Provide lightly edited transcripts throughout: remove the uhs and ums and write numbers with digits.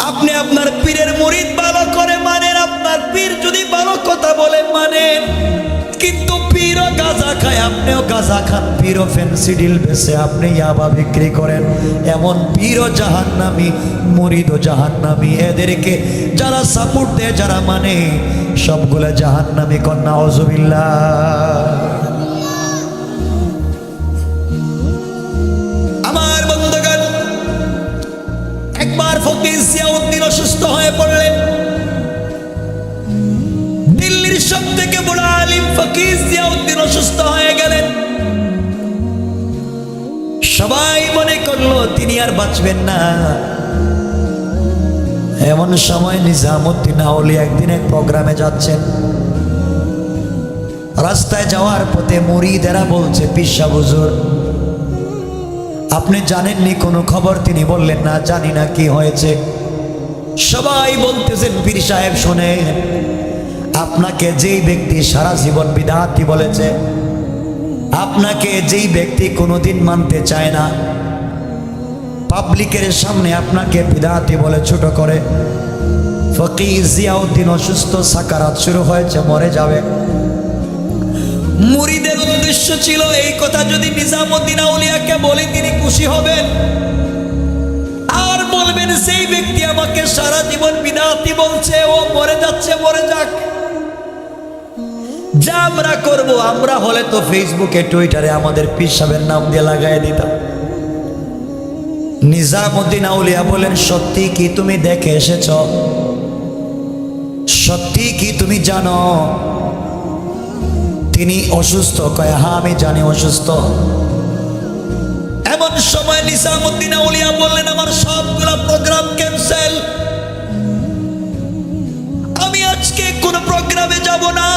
আপনি আপনার পীরের মুরিদ ভালো করে মানেন, আপনার পীর যদি ভালো কথা বলে মানেন, কিন্তু পীরও গাঁজা খায়, আপনিও গাঁজা খান, পীরও ফেন্সিডিল বেচে, আপনি ইয়াবা বিক্রি করেন, এমন পীরও জাহান্নামী, মুরিদও জাহান্নামী। এদেরকে যারা সাপোর্ট দেয়, যারা মানে, সবগুলো জাহান্নামী। কন্যা আউযুবিল্লাহ। আমার বন্ধুগণ, একবার ফকির জিয়াউদ্দিন অসুস্থ হয়ে পড়লেন। দিল্লির সব থেকে বড় আলিম ফকির জিয়াউদ্দিন অসুস্থ হয়ে গেলেন। সবাই মনে করলো তিনি আর বাঁচবেন না। এমন সময় নিজামুদ্দিন আউলিয়া একদিন এক প্রোগ্রামে যাচ্ছেন। রাস্তায় যাওয়ার পথে মুরিদেরা বলছে, পীর সাহেব হুজুর আপনি জানেননি কোনো খবর? তিনি বললেন, না জানি না, কি হয়েছে? সবাই বলতেছেন, পীর সাহেব শোনেন, আপনাকে যেই ব্যক্তি সারা জীবন বিদআতি বলেছে, আপনাকে যেই ব্যক্তি কোনোদিন মানতে চায় না, পাবলিকের সামনে আপনাকে বিদআতি বলে ছোট করে, ফকির জিয়াউদ্দিন অসুস্থ, সাকারাত শুরু হয়েছে, মরে যাবে। মুরিদের উদ্দেশ্য ছিল এই কথা যদি নিজামুদ্দিন আউলিয়াকে বলে তিনি খুশি হবেন, আর বলবেন সেই ব্যক্তি আমাকে সারা জীবন বিদআতি বলছে, ও মরে যাচ্ছে, মরে যাক। যা আমরা করবো, আমরা হলে তো ফেসবুকে টুইটারে আমাদের পীর সাহেবের নাম দিয়ে লাগাই দিতাম। নিজামুদ্দিন আউলিয়া বলেন, সত্যি কি তুমি দেখে এসেছ? সত্যি কি তুমি জানো তিনি অসুস্থ? কয়, হ্যাঁ আমি জানি অসুস্থ। এমন সময় নিজামুদ্দিন আউলিয়া বললেন, আমার সবগুলা প্রোগ্রাম ক্যান্সেল, আমি আজকে কোনো প্রোগ্রামে যাব না,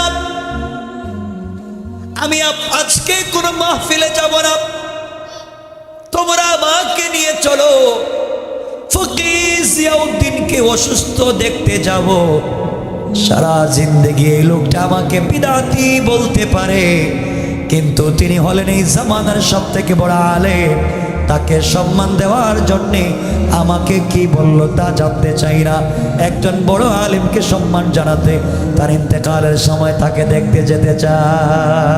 আমি আজকে কোনো মাহফিলে যাব না, তোমরা আমাকে নিয়ে চলো, ফকির জিয়াউদ্দিনকে অসুস্থ দেখতে যাব। সারা জিন্দেগি এই লোকটা আমাকে বিদআতি বলতে পারে, কিন্তু তিনি হলেন এই জামানার সব থেকে বড় আলেম, তাকে সম্মান দেওয়ার জন্যে আমাকে কি বললো তা জানতে চাই না। একজন বড় আলেমকে সম্মান জানাতে তার ইন্তেকালের সময় তাকে দেখতে যেতে চায়।